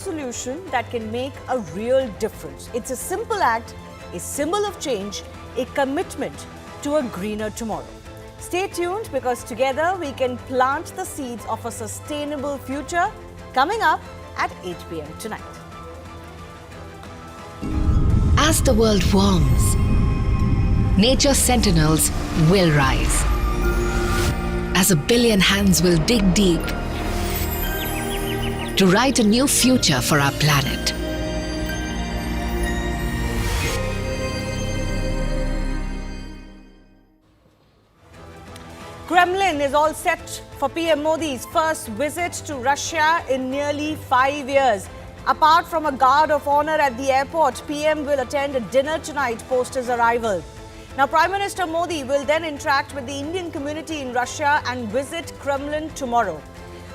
solution that can make a real difference. It's a simple act, a symbol of change, a commitment to a greener tomorrow. Stay tuned because together we can plant the seeds of a sustainable future coming up at 8 p.m. tonight. As the world warms, nature's sentinels will rise. As a billion hands will dig deep to write a new future for our planet. Kremlin is all set for PM Modi's first visit to Russia in nearly 5 years. Apart from a guard of honor at the airport, PM will attend a dinner tonight post his arrival. Now, Prime Minister Modi will then interact with the Indian community in Russia and visit Kremlin tomorrow.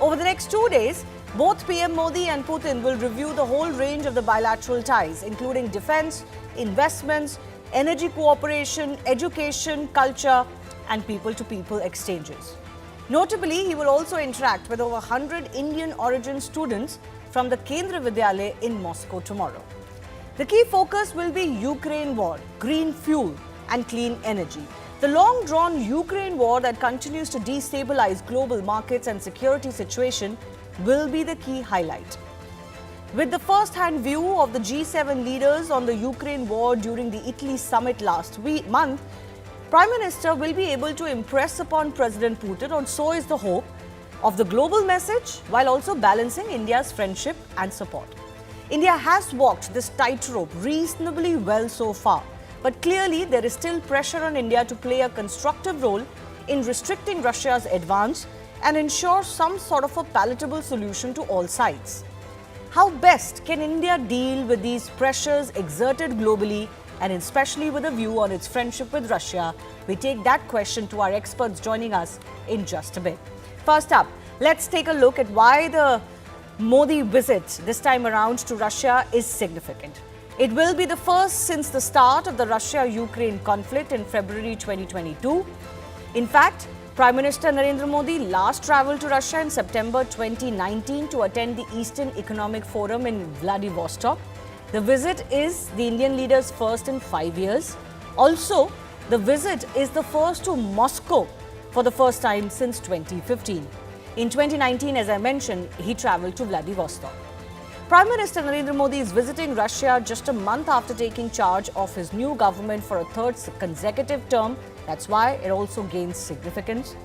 Over the next 2 days, both PM Modi and Putin will review the whole range of the bilateral ties, including defense, investments, energy cooperation, education, culture, and people-to-people exchanges. Notably, he will also interact with over 100 Indian origin students from the Kendra Vidyalaya in Moscow tomorrow. The key focus will be Ukraine war, green fuel, and clean energy. The long-drawn Ukraine war that continues to destabilize global markets and security situation will be the key highlight. With the first-hand view of the G7 leaders on the Ukraine war during the Italy summit last month, Prime Minister will be able to impress upon President Putin, and so is the hope, of the global message while also balancing India's friendship and support. India has walked this tightrope reasonably well so far, but clearly there is still pressure on India to play a constructive role in restricting Russia's advance and ensure some sort of a palatable solution to all sides. How best can India deal with these pressures exerted globally and especially with a view on its friendship with Russia? We take that question to our experts joining us in just a bit. First up, let's take a look at why the Modi visit this time around to Russia is significant. It will be the first since the start of the Russia-Ukraine conflict in February 2022. In fact, Prime Minister Narendra Modi last travelled to Russia in September 2019 to attend the Eastern Economic Forum in Vladivostok. The visit is the Indian leader's first in 5 years. Also, the visit is the first to Moscow for the first time since 2015. In 2019, as I mentioned, he travelled to Vladivostok. Prime Minister Narendra Modi is visiting Russia just a month after taking charge of his new government for a third consecutive term. That's why it also gains significance.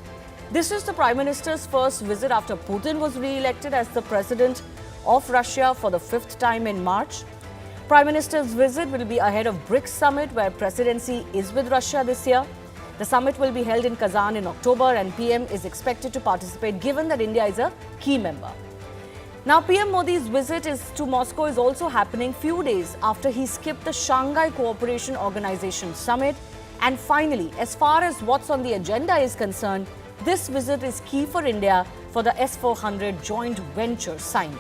This is the Prime Minister's first visit after Putin was re-elected as the President of Russia for the 5th time in March. Prime Minister's visit will be ahead of BRICS summit, where presidency is with Russia this year. The summit will be held in Kazan in October and PM is expected to participate given that India is a key member. Now, PM Modi's visit to Moscow is also happening few days after he skipped the Shanghai Cooperation Organization summit. And finally, as far as what's on the agenda is concerned, this visit is key for India for the S-400 joint venture signing.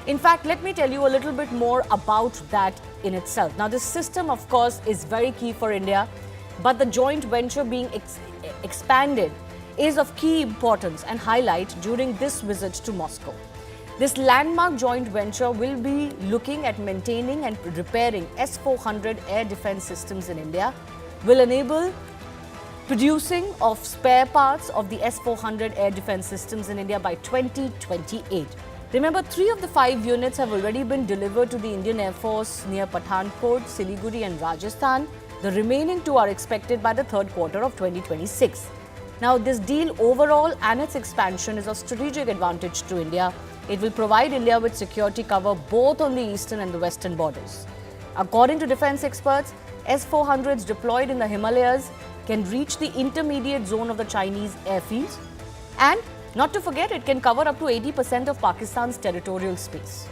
In fact, let me tell you a little bit more about that in itself. Now, this system, of course, is very key for India, but the joint venture being expanded is of key importance and highlight during this visit to Moscow. This landmark joint venture will be looking at maintaining and repairing S-400 air defense systems in India, will enable producing of spare parts of the S-400 air defense systems in India by 2028. Remember, 3 of the 5 units have already been delivered to the Indian Air Force near Pathankot, Siliguri and Rajasthan. The remaining 2 are expected by the 3rd quarter of 2026. Now, this deal overall and its expansion is of strategic advantage to India. It will provide India with security cover both on the eastern and the western borders. According to defense experts, S-400s deployed in the Himalayas can reach the intermediate zone of the Chinese airfields, and not to forget, it can cover up to 80% of Pakistan's territorial space.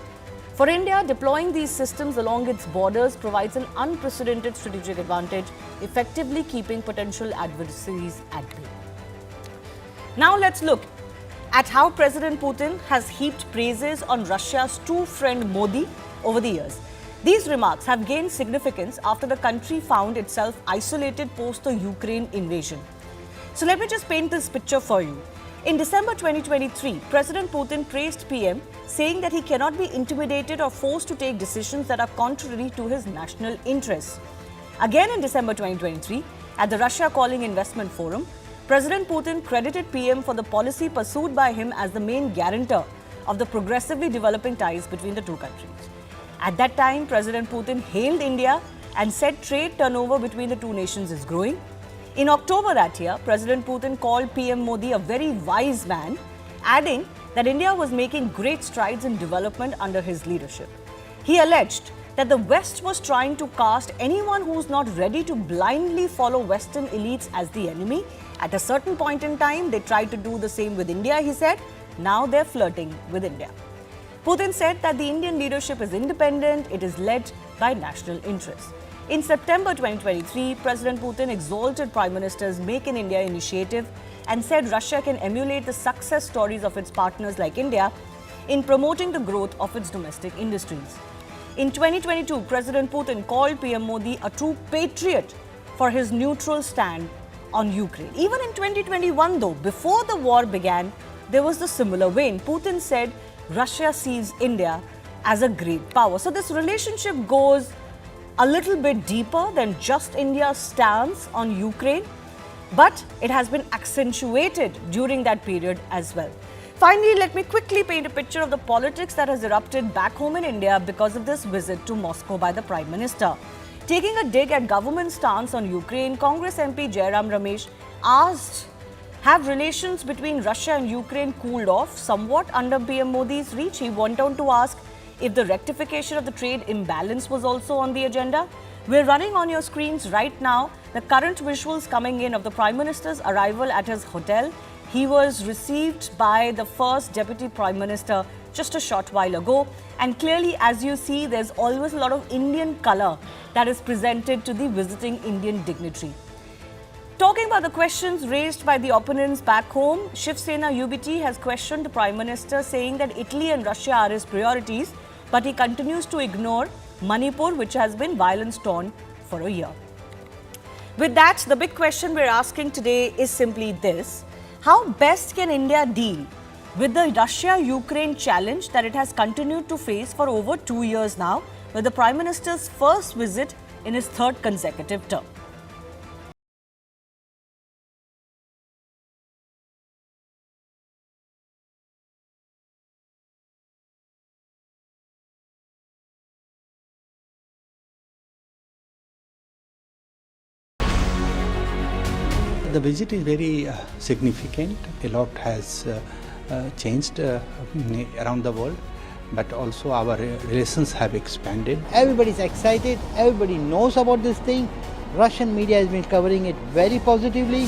For India, deploying these systems along its borders provides an unprecedented strategic advantage, effectively keeping potential adversaries at bay. Now let's look at how President Putin has heaped praises on Russia's true friend Modi over the years. These remarks have gained significance after the country found itself isolated post the Ukraine invasion. So let me just paint this picture for you. In December 2023, President Putin praised PM, saying that he cannot be intimidated or forced to take decisions that are contrary to his national interests. Again in December 2023, at the Russia Calling Investment Forum, President Putin credited PM for the policy pursued by him as the main guarantor of the progressively developing ties between the two countries. At that time, President Putin hailed India and said trade turnover between the two nations is growing. In October that year, President Putin called PM Modi a very wise man, adding that India was making great strides in development under his leadership. He alleged that the West was trying to cast anyone who's not ready to blindly follow Western elites as the enemy. At a certain point in time, they tried to do the same with India, he said. Now they're flirting with India. Putin said that the Indian leadership is independent, it is led by national interests. In September 2023, President Putin exalted Prime Minister's Make in India initiative and said Russia can emulate the success stories of its partners like India in promoting the growth of its domestic industries. In 2022, President Putin called PM Modi a true patriot for his neutral stand on Ukraine. Even in 2021 though, before the war began, there was the similar vein. Putin said Russia sees India as a great power. So this relationship goes a little bit deeper than just India's stance on Ukraine, but it has been accentuated during that period as well. Finally, let me quickly paint a picture of the politics that has erupted back home in India because of this visit to Moscow by the Prime Minister. Taking a dig at government stance on Ukraine, Congress MP Jairam Ramesh asked, have relations between Russia and Ukraine cooled off somewhat under PM Modi's reach? He went on to ask if the rectification of the trade imbalance was also on the agenda. We're running on your screens right now the current visuals coming in of the Prime Minister's arrival at his hotel. He was received by the first Deputy Prime Minister just a short while ago. And clearly, as you see, there's always a lot of Indian colour that is presented to the visiting Indian dignitary. Talking about the questions raised by the opponents back home, Shiv Sena UBT has questioned the Prime Minister, saying that Italy and Russia are his priorities, but he continues to ignore Manipur, which has been violence-torn for a year. With that, the big question we're asking today is simply this: how best can India deal with the Russia-Ukraine challenge that it has continued to face for over 2 years now, with the Prime Minister's first visit in his third consecutive term? The visit is very significant. A lot has changed around the world, but also our relations have expanded. Everybody's excited, everybody knows about this thing. Russian media has been covering it very positively.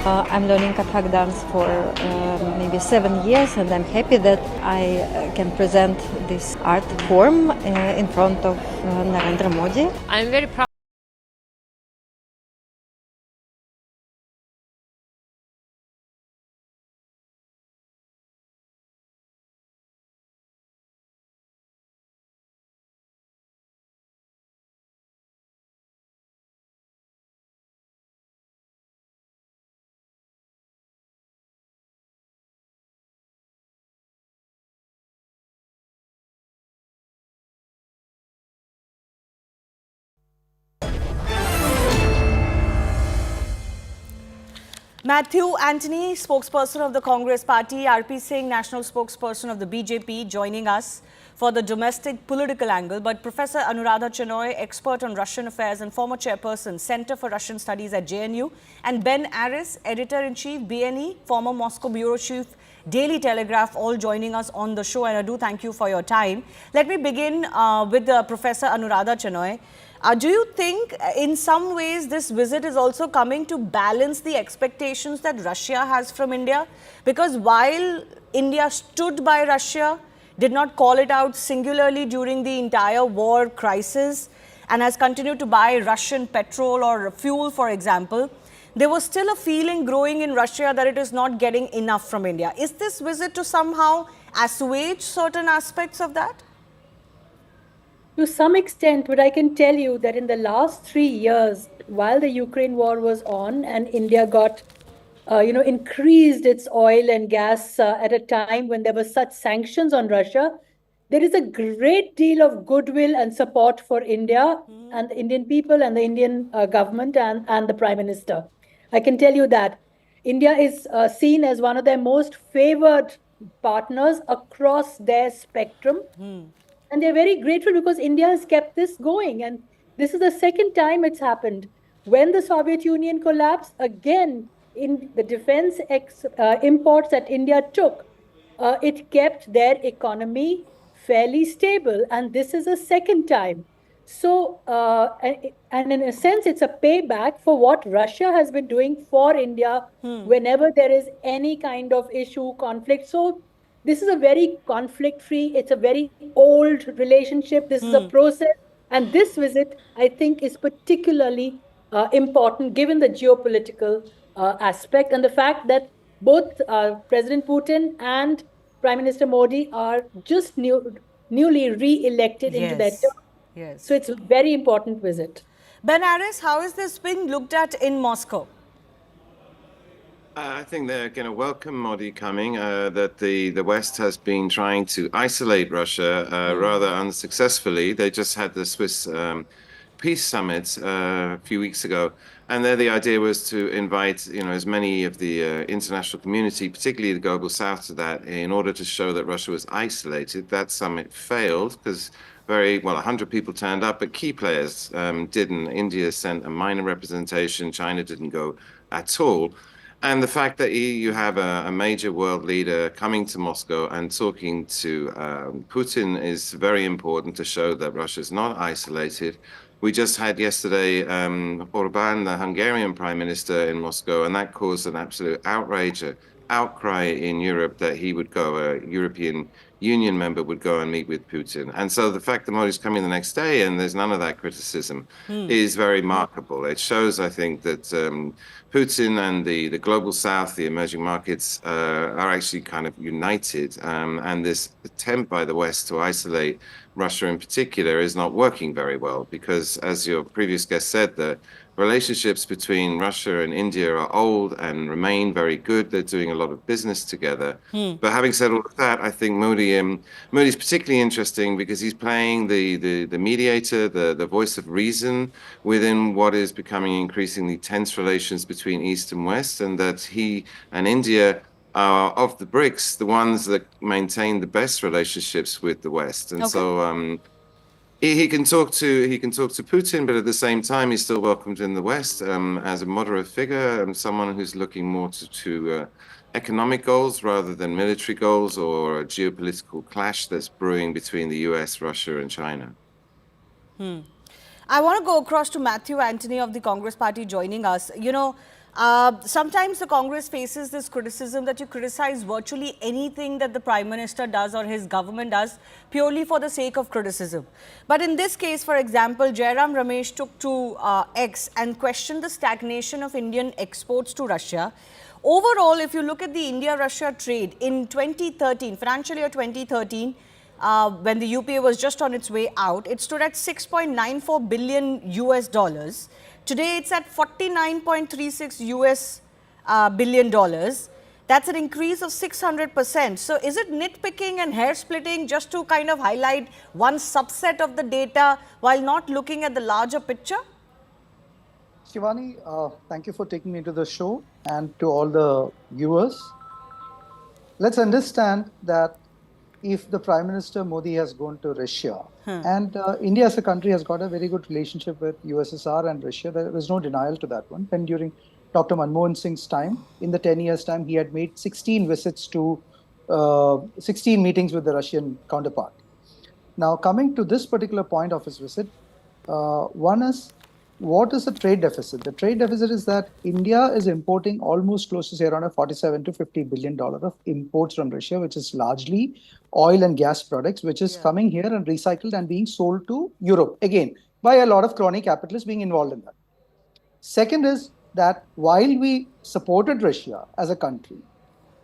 I'm learning Kathak dance for maybe 7 years, and I'm happy that I can present this art form in front of Narendra Modi. I'm very proud. Matthew Antony, spokesperson of the Congress Party, RP Singh, national spokesperson of the BJP, joining us for the domestic political angle. But Professor Anuradha Chenoy, expert on Russian affairs and former chairperson, Center for Russian Studies at JNU, and Ben Aris, editor-in-chief, BNE, former Moscow bureau chief, Daily Telegraph, all joining us on the show. And I do thank you for your time. Let me begin with Professor Anuradha Chenoy. Do you think in some ways this visit is also coming to balance the expectations that Russia has from India? Because while India stood by Russia, did not call it out singularly during the entire war crisis, and has continued to buy Russian petrol or fuel, for example, there was still a feeling growing in Russia that it is not getting enough from India. Is this visit to somehow assuage certain aspects of that? To some extent, but I can tell you that in the last 3 years, while the Ukraine war was on and India got, increased its oil and gas at a time when there were such sanctions on Russia, there is a great deal of goodwill and support for India and the Indian people and the Indian government and the Prime Minister. I can tell you that India is seen as one of their most favored partners across their spectrum. And they're very grateful because India has kept this going. And this is the second time it's happened. When the Soviet Union collapsed, again, in the defense imports that India took, it kept their economy fairly stable. And this is the second time. So, and in a sense, it's a payback for what Russia has been doing for India whenever there is any kind of issue, conflict. So, this is a very conflict-free, it's a very old relationship. This is a process. And this visit, I think, is particularly important given the geopolitical aspect and the fact that both President Putin and Prime Minister Modi are just newly re-elected into their term. Yes. So it's a very important visit. Benares, how is this being looked at in Moscow? I think they're going to welcome Modi coming, that the West has been trying to isolate Russia rather unsuccessfully. They just had the Swiss peace summit a few weeks ago. And there the idea was to invite, as many of the international community, particularly the global south, to that in order to show that Russia was isolated. That summit failed because 100 people turned up, but key players didn't. India sent a minor representation. China didn't go at all. And the fact that you have a major world leader coming to Moscow and talking to Putin is very important to show that Russia is not isolated. We just had yesterday Orbán, the Hungarian Prime Minister, in Moscow, and that caused an absolute outrage, outcry in Europe that he would go, a European Union member would go and meet with Putin. And so the fact that Modi's coming the next day and there's none of that criticism is very remarkable. It shows, I think, that Putin and the global south, the emerging markets, are actually kind of united. And this attempt by the West to isolate Russia in particular is not working very well because, as your previous guest said, the relationships between Russia and India are old and remain very good. They're doing a lot of business together. But having said all of that, I think Modi's particularly interesting because he's playing the mediator, the voice of reason within what is becoming increasingly tense relations between East and West, and that he and India are, of the BRICS, the ones that maintain the best relationships with the West. And so he can talk to Putin, but at the same time, he's still welcomed in the West as a moderate figure and someone who's looking more to economic goals rather than military goals or a geopolitical clash that's brewing between the US, Russia, and China. I want to go across to Matthew Anthony of the Congress Party joining us. Sometimes the Congress faces this criticism that you criticize virtually anything that the Prime Minister does or his government does purely for the sake of criticism. But in this case, for example, Jairam Ramesh took to X and questioned the stagnation of Indian exports to Russia. Overall, if you look at the India-Russia trade in 2013, financial year 2013, when the UPA was just on its way out, it stood at $6.94 billion US. Today, it's at $49.36 billion. That's an increase of 600%. So is it nitpicking and hair splitting just to kind of highlight one subset of the data while not looking at the larger picture? Shivani, thank you for taking me to the show and to all the viewers. Let's understand that if the Prime Minister Modi has gone to Russia and India as a country has got a very good relationship with USSR and Russia, there is no denial to that one. And during Dr. Manmohan Singh's time, in the 10 years time, he had made 16 visits to 16 meetings with the Russian counterpart. Now, coming to this particular point of his visit, one is, what is the trade deficit? The trade deficit is that India is importing almost close to say around a $47 to $50 billion of imports from Russia, which is largely oil and gas products, which is coming here and recycled and being sold to Europe, again, by a lot of crony capitalists being involved in that. Second is that while we supported Russia as a country,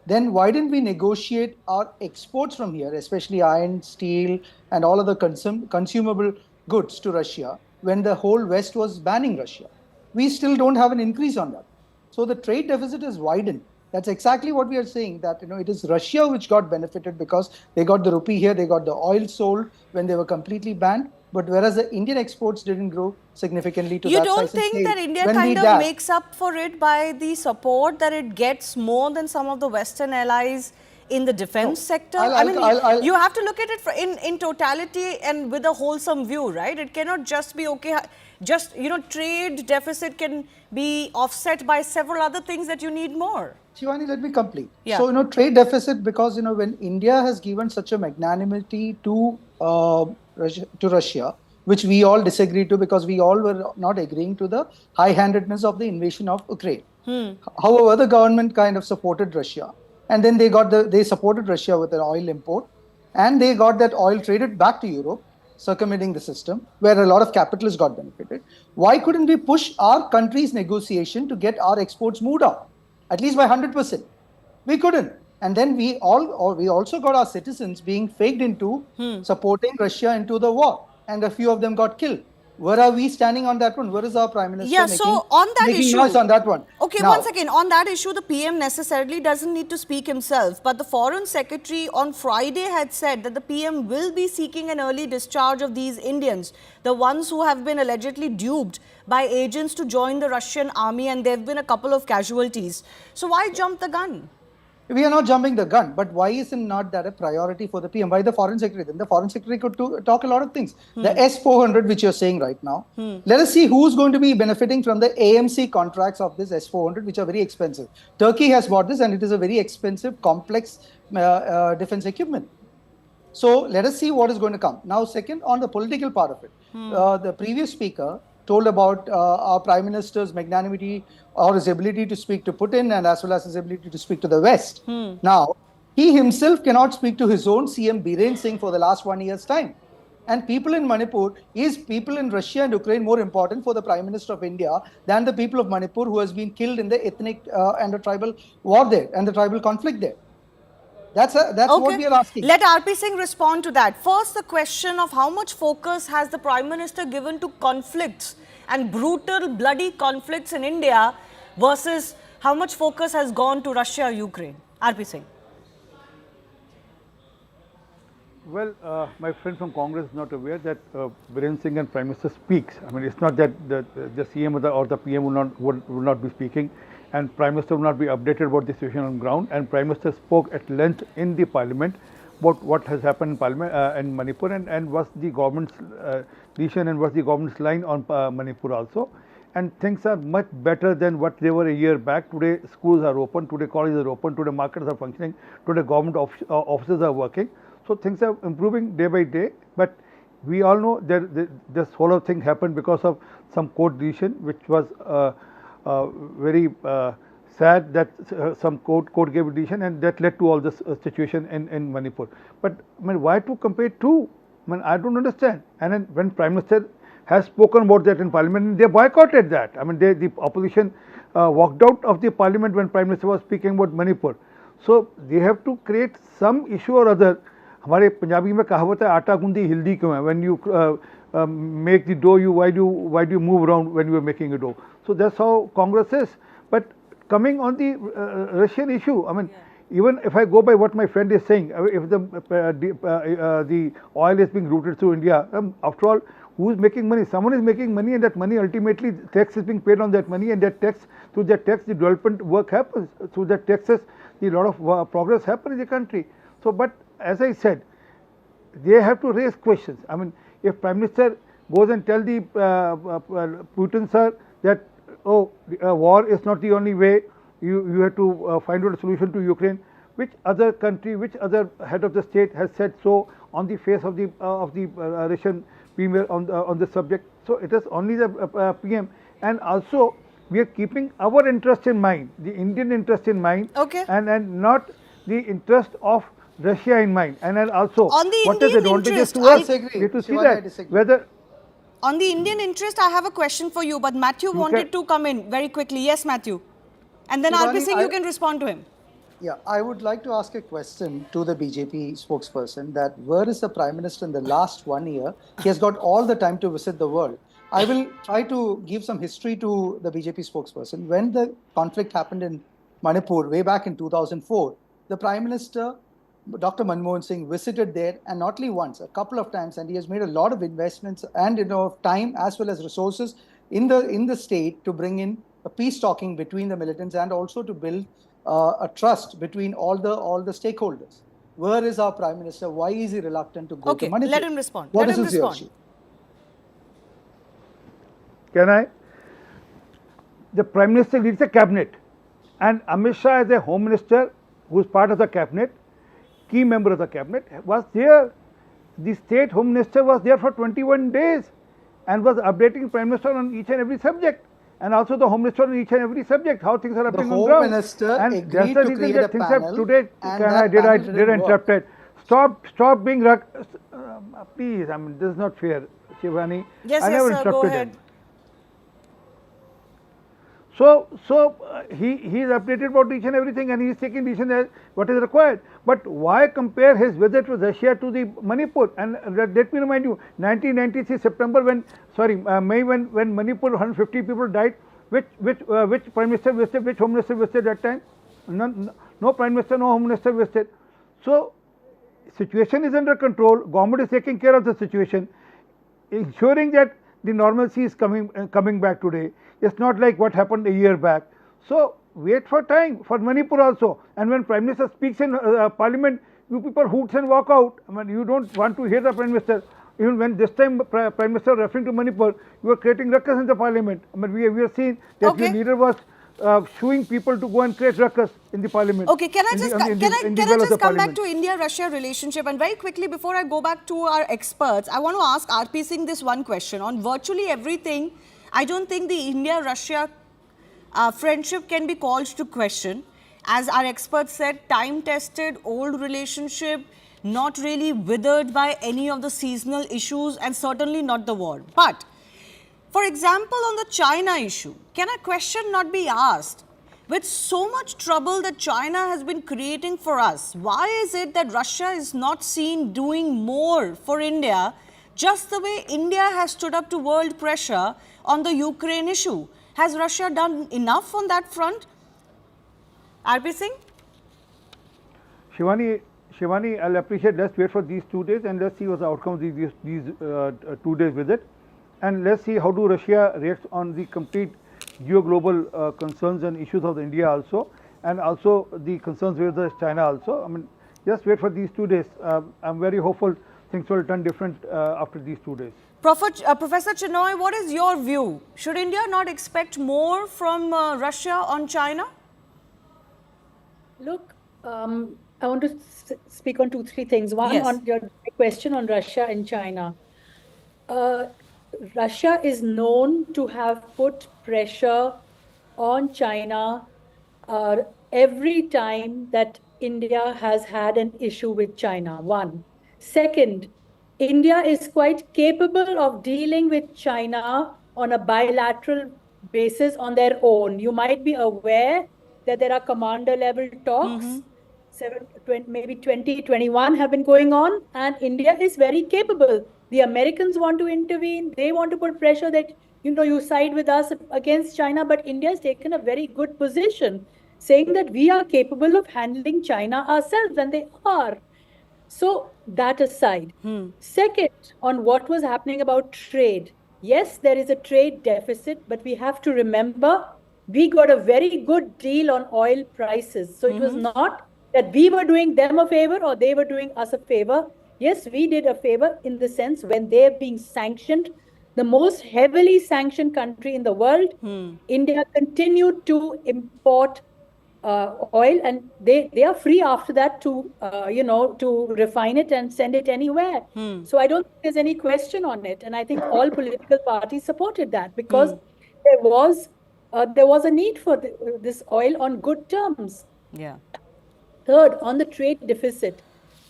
then why didn't we negotiate our exports from here, especially iron, steel, and all other consumable goods to Russia, when the whole West was banning Russia? we still don't have an increase on that. So the trade deficit is widened. That's exactly what we are saying, that it is Russia which got benefited because they got the rupee here, they got the oil sold when they were completely banned. But whereas the Indian exports didn't grow significantly to that size. You don't think that India when kind we of makes up for it by the support that it gets more than some of the Western allies in the defense sector? You have to look at it in totality and with a wholesome view, right? It cannot just be, okay, just, trade deficit can be offset by several other things that you need more. Shivani, let me complete. Yeah. So, trade deficit, because, when India has given such a magnanimity to Russia, which we all disagree to because we all were not agreeing to the high-handedness of the invasion of Ukraine. However, the government kind of supported Russia. And then they supported Russia with an oil import. And they got that oil traded back to Europe, circumventing the system, where a lot of capitalists got benefited. Why couldn't we push our country's negotiation to get our exports moved up, at least by 100%? We couldn't. And then we also got our citizens being faked into supporting Russia into the war. And a few of them got killed. Where are we standing on that one? Where is our Prime Minister so on that issue, noise on that one? Okay, now, once again, on that issue, the PM necessarily doesn't need to speak himself. But the Foreign Secretary on Friday had said that the PM will be seeking an early discharge of these Indians, the ones who have been allegedly duped by agents to join the Russian army, and there have been a couple of casualties. So why jump the gun? We are not jumping the gun, but why is not that a priority for the PM? Why the Foreign Secretary? Then the Foreign Secretary could talk a lot of things. The S-400, which you're saying right now, let us see who's going to be benefiting from the AMC contracts of this S-400, which are very expensive. Turkey has bought this, and it is a very expensive, complex defense equipment. So let us see what is going to come. Now, second, on the political part of it, the previous speaker told about our Prime Minister's magnanimity or his ability to speak to Putin and as well as his ability to speak to the West. Now, he himself cannot speak to his own CM Biren Singh for the last 1 year's time. And people in Manipur, is people in Russia and Ukraine more important for the Prime Minister of India than the people of Manipur who has been killed in the ethnic and the tribal war there and the tribal conflict there? That's what we are asking. Let RP Singh respond to that. First, the question of how much focus has the Prime Minister given to conflicts and brutal, bloody conflicts in India versus how much focus has gone to Russia or Ukraine? RP Singh. Well, my friend from Congress is not aware that Biren Singh and Prime Minister speaks. I mean, it's not that the CM or the PM would not be speaking, and Prime Minister will not be updated about the situation on ground. And Prime Minister spoke at length in the Parliament about what has happened in Parliament in Manipur and what's the government's decision and what's the government's line on Manipur also. And things are much better than what they were a year back. Today schools are open, today colleges are open, today markets are functioning, today government offices are working. So things are improving day by day. But we all know that this whole thing happened because of some court decision, which was very sad that some court gave a decision, and that led to all this situation in Manipur. But I mean, why to compare two? I mean, I don't understand. And then when Prime Minister has spoken about that in Parliament, they boycotted that. I mean, the opposition walked out of the Parliament when Prime Minister was speaking about Manipur. So they have to create some issue or other. हमारे पंजाबी में कहावत है आटा गूंदी हिल्दी क्यों है? When you make the dough, why do you move around when you are making a dough? So that's how Congress is. But coming on the Russian issue, I mean, even if I go by what my friend is saying, if the oil is being routed through India, after all, who is making money? Someone is making money, and that money ultimately tax is being paid on that money, and that tax, through that tax, the development work happens. Through that taxes, a lot of progress happens in the country. So, but as I said, they have to raise questions. I mean, if Prime Minister goes and tell the Putin sir that war is not the only way, you have to find out a solution to Ukraine. Which other country, which other head of the state has said so on the face of the Russian premier on the subject? So it is only the PM, and also we are keeping our interest in mind, the Indian interest in mind, and not the interest of Russia in mind, and then also on the what is advantages to us. We have to see that whether. On the Indian interest, I have a question for you, but Matthew wanted to come in very quickly. Yes, Matthew. And then RP Singh, you can respond to him. Yeah, I would like to ask a question to the BJP spokesperson that where is the Prime Minister in the last 1 year? He has got all the time to visit the world. I will try to give some history to the BJP spokesperson. When the conflict happened in Manipur way back in 2004, the Prime Minister, Dr. Manmohan Singh, visited there, and not only once, a couple of times, and he has made a lot of investments and time as well as resources in the state to bring in a peace talking between the militants and also to build a trust between all the stakeholders. Where is our Prime Minister? Why is he reluctant to go to Manipur? Let him respond. What Let is him his respond. issue? Can I? The Prime Minister leads the cabinet, and Amit Shah as a Home Minister, who is part of the cabinet, key member of the cabinet, was there. The State Home Minister was there for 21 days and was updating Prime Minister on each and every subject, and also the Home Minister on each and every subject, how things are happening on ground. The Home Minister and agreed that's to the create reason a that things panel, have today. and that panel Did I didn't interrupt work. it? Stop being please. I mean, this is not fair, Shivani. Yes, I never sir, go interrupted ahead. him. So he is updated about each and everything, and he is taking decision as what is required. But why compare his visit to Russia to the Manipur? And let me remind you, 1993 September May when Manipur 150 people died, which Prime Minister visited, which Home Minister visited that time? No Prime Minister, no Home Minister visited. So situation is under control. Government is taking care of the situation, ensuring that the normalcy is coming back today. It's not like what happened a year back. So wait for time for Manipur also. And when Prime Minister speaks in Parliament, you people hoots and walk out. I mean, you don't want to hear the Prime Minister. Even when this time Prime Minister referring to Manipur, you are creating ruckus in the Parliament. I mean, we have seen that your leader was shooing people to go and create ruckus in the Parliament. Okay, can I just come back to India-Russia relationship, and very quickly before I go back to our experts, I want to ask RP Singh this one question. On virtually everything, I don't think the India-Russia friendship can be called to question. As our experts said, time-tested, old relationship, not really withered by any of the seasonal issues, and certainly not the war. But, for example, on the China issue, can a question not be asked? With so much trouble that China has been creating for us, why is it that Russia is not seen doing more for India, just the way India has stood up to world pressure on the Ukraine issue? Has Russia done enough on that front? RP Singh? Shivani, I'll appreciate. Let's wait for these 2 days and let's see what the outcome of these 2 days visit. And let's see how do Russia reacts on the complete geo-global concerns and issues of India also, and also the concerns with China also. I mean, just wait for these 2 days. I'm very hopeful things will turn different after these 2 days. Professor Chinoy, what is your view? Should India not expect more from Russia on China? Look, I want to speak on 2-3 things. One, on your question on Russia and China. Russia is known to have put pressure on China every time that India has had an issue with China. One. Second, India is quite capable of dealing with China on a bilateral basis on their own. You might be aware that there are commander level talks. Maybe 20, 21 have been going on, and India is very capable. The Americans want to intervene. They want to put pressure that, you side with us against China, but India has taken a very good position, saying that we are capable of handling China ourselves, and they are. So that aside. Second, on what was happening about trade. Yes, there is a trade deficit, but we have to remember we got a very good deal on oil prices. So it was not that we were doing them a favor or they were doing us a favor. Yes, we did a favor in the sense when they're being sanctioned, the most heavily sanctioned country in the world, India continued to import oil, and they are free after that to, to refine it and send it anywhere. So I don't think there's any question on it. And I think all political parties supported that because there was a need for this oil on good terms. Yeah. Third, on the trade deficit,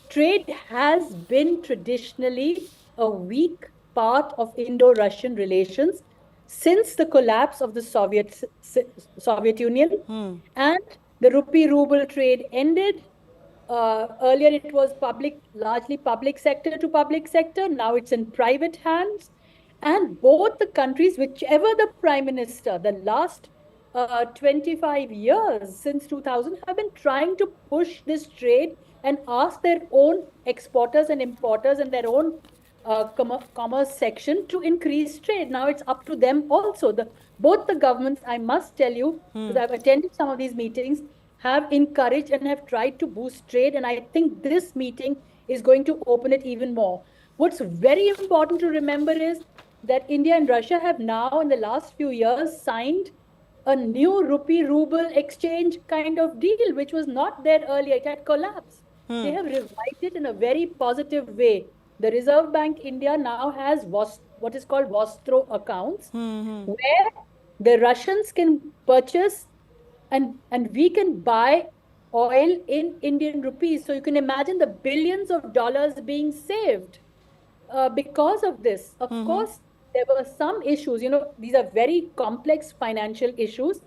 trade has been traditionally a weak part of Indo-Russian relations since the collapse of the Soviet Union, and the rupee-ruble trade ended. Earlier, it was largely public sector to public sector. Now it's in private hands. And both the countries, whichever the prime minister, the last 25 years since 2000, have been trying to push this trade and ask their own exporters and importers and their own commerce section to increase trade. Now it's up to them also. Both the governments, I must tell you, because I've attended some of these meetings, have encouraged and have tried to boost trade. And I think this meeting is going to open it even more. What's very important to remember is that India and Russia have now, in the last few years, signed a new rupee-ruble exchange kind of deal, which was not there earlier. It had collapsed. They have revived it in a very positive way. The Reserve Bank India now has what is called Vostro accounts, where the Russians can purchase and we can buy oil in Indian rupees. So you can imagine the billions of dollars being saved because of this. Of course, there were some issues, these are very complex financial issues,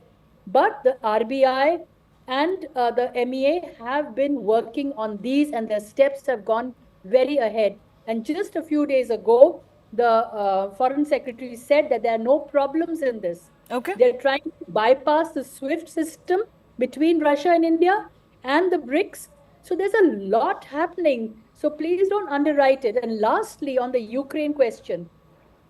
but the RBI and the MEA have been working on these and their steps have gone very ahead. And just a few days ago, the Foreign Secretary said that there are no problems in this. Okay. They're trying to bypass the SWIFT system between Russia and India and the BRICS. So there's a lot happening. So please don't underwrite it. And lastly, on the Ukraine question,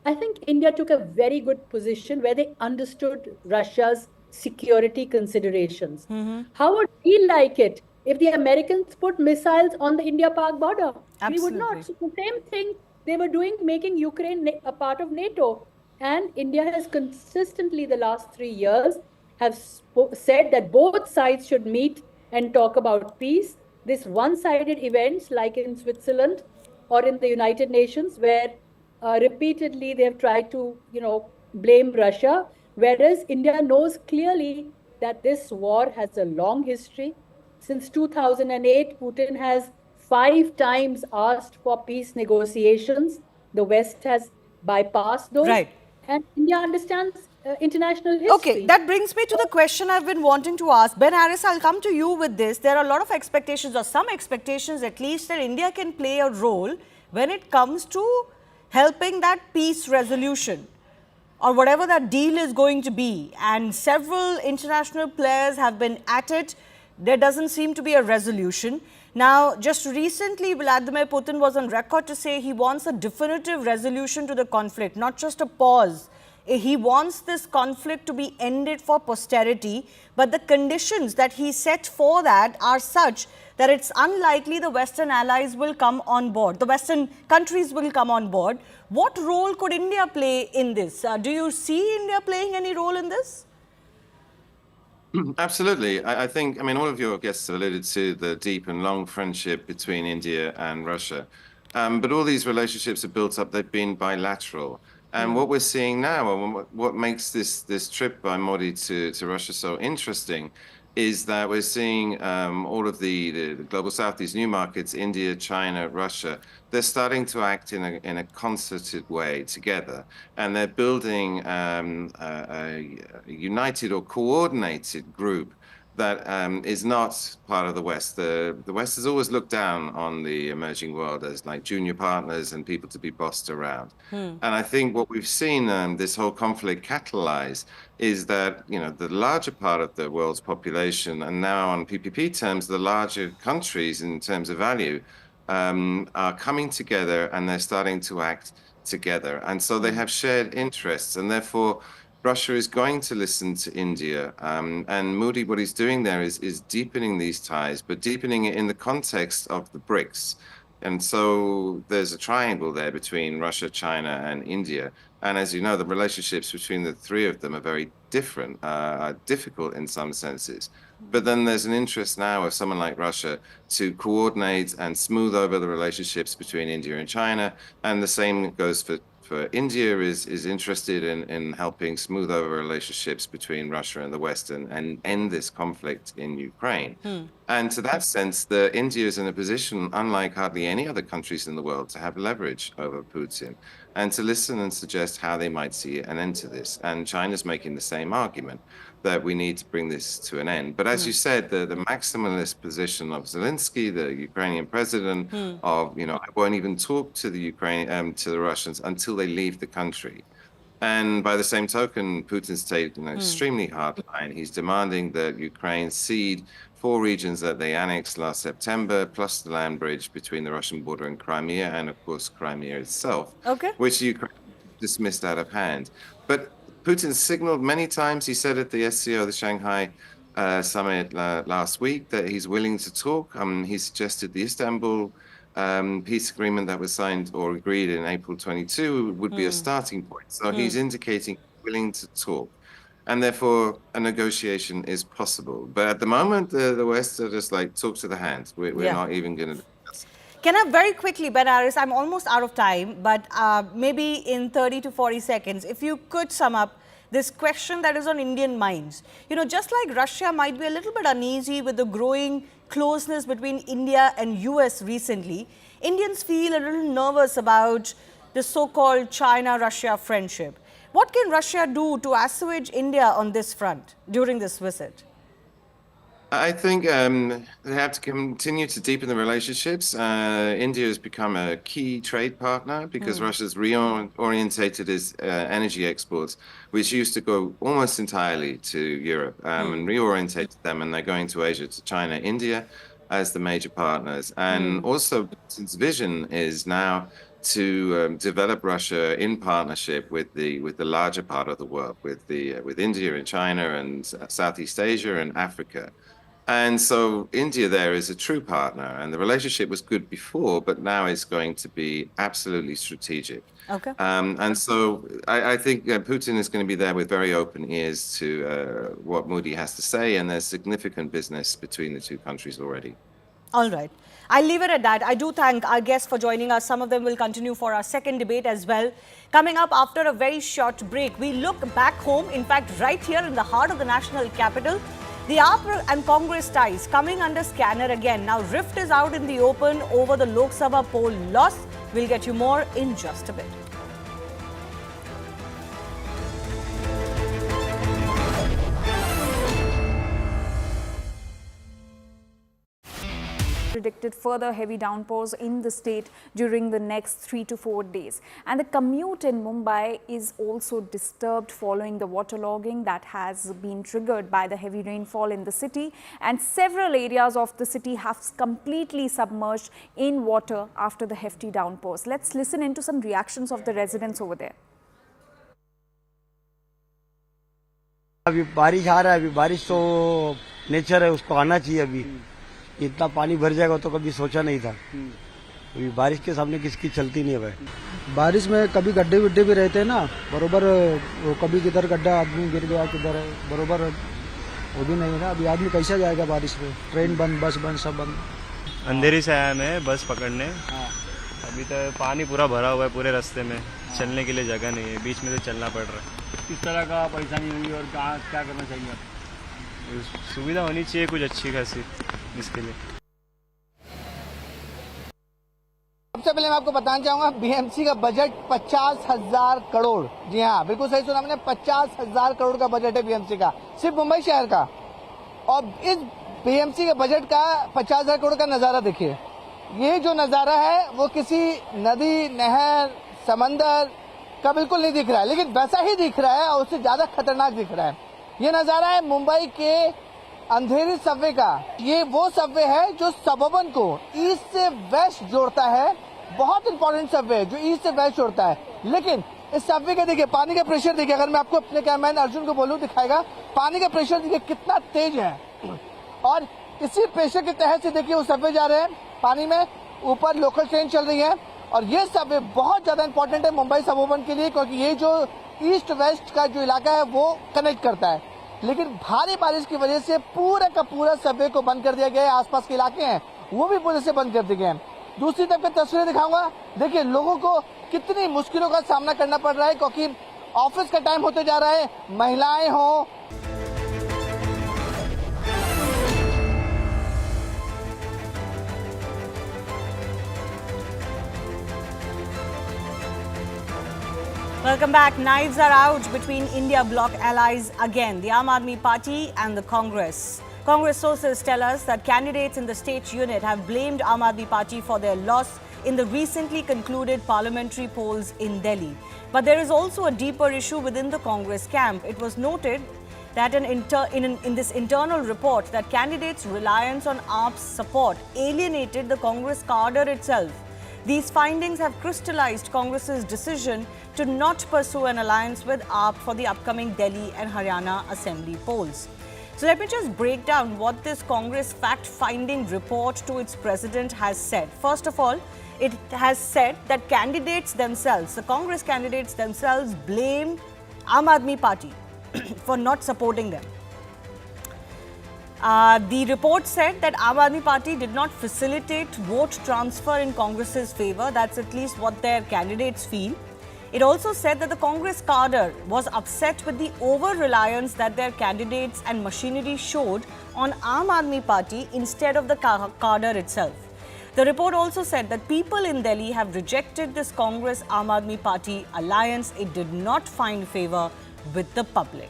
I think India took a very good position where they understood Russia's security considerations. How would we like it if the Americans put missiles on the India-Pak border? We would not. So the same thing they were doing, making Ukraine a part of NATO. And India has consistently, the last 3 years, have said that both sides should meet and talk about peace. This one-sided events like in Switzerland or in the United Nations, where repeatedly they have tried to, blame Russia, whereas India knows clearly that this war has a long history. Since 2008, Putin has 5 times asked for peace negotiations. The West has bypassed those. Right. And India understands international history. Okay, that brings me to the question I've been wanting to ask. Ben Harris, I'll come to you with this. There are a lot of expectations, or some expectations at least, that India can play a role when it comes to helping that peace resolution or whatever that deal is going to be. And several international players have been at it. There doesn't seem to be a resolution. Now, just recently, Vladimir Putin was on record to say he wants a definitive resolution to the conflict, not just a pause. He wants this conflict to be ended for posterity, but the conditions that he set for that are such that it's unlikely the Western allies will come on board, the Western countries will come on board. What role could India play in this? Do you see India playing any role in this? Absolutely. I think, all of your guests have alluded to the deep and long friendship between India and Russia. But all these relationships are built up, they've been bilateral. And what we're seeing now, and what makes this trip by Modi to Russia so interesting, is that we're seeing all of the global south, these new markets, India, China, Russia, they're starting to act in a concerted way together. And they're building a united or coordinated group that is not part of the West. The West has always looked down on the emerging world as like junior partners and people to be bossed around. And I think what we've seen this whole conflict catalyze is that, the larger part of the world's population, and now on PPP terms, the larger countries in terms of value, are coming together and they're starting to act together. And so they have shared interests, and therefore Russia is going to listen to India. And Modi, what he's doing there is deepening these ties, but deepening it in the context of the BRICS. And so there's a triangle there between Russia, China, and India. And as you know, the relationships between the three of them are very different, difficult in some senses. But then there's an interest now of someone like Russia to coordinate and smooth over the relationships between India and China. And the same goes for India is interested in helping smooth over relationships between Russia and the West and end this conflict in Ukraine. And to that sense, India is in a position, unlike hardly any other countries in the world, to have leverage over Putin and to listen and suggest how they might see an end to this. And China's making the same argument that we need to bring this to an end. But as you said, the maximalist position of Zelensky, the Ukrainian president, of, I won't even talk to the to the Russians until they leave the country. And by the same token, Putin's taken an extremely hard line. He's demanding that Ukraine cede 4 regions that they annexed last September, plus the land bridge between the Russian border and Crimea, and of course Crimea itself, which Ukraine dismissed out of hand. But Putin signaled many times, he said at the SCO, the Shanghai summit last week, that he's willing to talk. He suggested the Istanbul peace agreement that was signed or agreed in April 22 would be a starting point. So he's indicating willing to talk. And therefore, a negotiation is possible. But at the moment, the West are just like, talk to the hand. We're not even going to... Can I very quickly, Ben Aris, I'm almost out of time, but maybe in 30 to 40 seconds, if you could sum up this question that is on Indian minds. Just like Russia might be a little bit uneasy with the growing closeness between India and US recently, Indians feel a little nervous about the so-called China-Russia friendship. What can Russia do to assuage India on this front during this visit? I think they have to continue to deepen the relationships. India has become a key trade partner because Russia's reorientated its energy exports, which used to go almost entirely to Europe, and reorientated them, and they're going to Asia, to China, India as the major partners. And also, Putin's vision is now to develop Russia in partnership with the larger part of the world, with India and China and Southeast Asia and Africa. And so India there is a true partner, and the relationship was good before, but now it's going to be absolutely strategic. And so I think Putin is going to be there with very open ears to what Modi has to say, and there's significant business between the two countries already. All right. I'll leave it at that. I do thank our guests for joining us. Some of them will continue for our second debate as well. Coming up after a very short break, we look back home, in fact, right here in the heart of the national capital. The AAP and Congress ties coming under scanner again. Now, rift is out in the open over the Lok Sabha poll loss. We'll get you more in just a bit. Predicted further heavy downpours in the state during the next 3 to 4 days. And the commute in Mumbai is also disturbed following the waterlogging that has been triggered by the heavy rainfall in the city. And several areas of the city have completely submerged in water after the hefty downpours. Let's listen into some reactions of the residents over there. अभी बारिश आ रहा है, अभी बारिश तो nature है, उसको आना चाहिए। अभी इतना पानी भर जाएगा तो कभी सोचा नहीं था। अभी बारिश के सामने किसकी चलती नहीं है भाई। बारिश में कभी गड्ढे विड्ढे भी रहते हैं ना, बरोबर कभी किधर गड्ढा आदमी गिर गया, किधर बरोबर वो भी नहीं है ना। अभी आदमी कैसे जाएगा बारिश में, ट्रेन बंद, बस बंद, सब बंद। अंधेरी से आया मैं बस पकड़ने। अभी तो पानी पूरा भरा हुआ है पूरे रास्ते में, चलने के लिए जगह नहीं है, बीच में तो चलना पड़ रहा है। किस तरह का परेशानी होगी और क्या करना चाहिए? सुविधा होनी चाहिए कुछ अच्छी खासी इसके लिए। सबसे पहले मैं आपको बताना चाहूंगा, बीएमसी का बजट 50,000 करोड़। जी हाँ, बिल्कुल सही सुना मैंने, 50,000 करोड़ का बजट है बीएमसी का, सिर्फ मुंबई शहर का। और इस बीएमसी के बजट का 50,000 करोड़ का नजारा देखिए। ये जो नजारा है वो किसी नदी, नहर, समंदर का बिल्कुल नहीं दिख रहा है, लेकिन वैसा ही दिख रहा है और उससे ज्यादा खतरनाक दिख रहा है। ये नजारा है मुंबई के अंधेरी सबवे का। ये वो सबवे है जो सबर्बन को ईस्ट से वेस्ट जोड़ता है, बहुत इंपॉर्टेंट सबवे है जो ईस्ट से वेस्ट जोड़ता है। लेकिन इस सबवे का देखिए पानी का प्रेशर देखिए, अगर मैं आपको अपने कैमरामैन अर्जुन को बोलूं दिखाएगा, पानी का प्रेशर देखिए कितना तेज है। और इसी प्रेशर के तहत से देखिए वो सबवे जा रहे हैं पानी में, ऊपर लोकल ट्रेन चल रही है। और ये सबवे बहुत ज्यादा इंपॉर्टेंट है मुंबई सबर्बन के लिए, क्योंकि ये जो ईस्ट वेस्ट का जो इलाका है वो कनेक्ट करता है। लेकिन भारी बारिश की वजह से पूरा का पूरा सबवे को बंद कर दिया गया है, आसपास के इलाके हैं वो भी पूरे से बंद कर दिए गए हैं। दूसरी तरफ की तस्वीरें दिखाऊंगा, देखिए लोगों को कितनी मुश्किलों का सामना करना पड़ रहा है, क्योंकि ऑफिस का टाइम होते जा रहा है, महिलाएं हो। Welcome back. Knives are out between India bloc allies again, the Aam Aadmi Party and the Congress. Congress sources tell us that candidates in the state unit have blamed Aam Aadmi Party for their loss in the recently concluded parliamentary polls in Delhi. But there is also a deeper issue within the Congress camp. It was noted that in this internal report that candidates' reliance on AAP's support alienated the Congress cadre itself. These findings have crystallized Congress's decision to not pursue an alliance with AAP for the upcoming Delhi and Haryana assembly polls. So let me just break down what this Congress fact-finding report to its president has said. First of all, it has said that candidates themselves, the Congress candidates themselves, blame Aam Aadmi Party for not supporting them. The report said that Aam Aadmi Party did not facilitate vote transfer in Congress's favour. That's at least what their candidates feel. It also said that the Congress cadre was upset with the over-reliance that their candidates and machinery showed on Aam Aadmi Party instead of the cadre itself. The report also said that people in Delhi have rejected this Congress-Aam Aadmi Party alliance. It did not find favour with the public.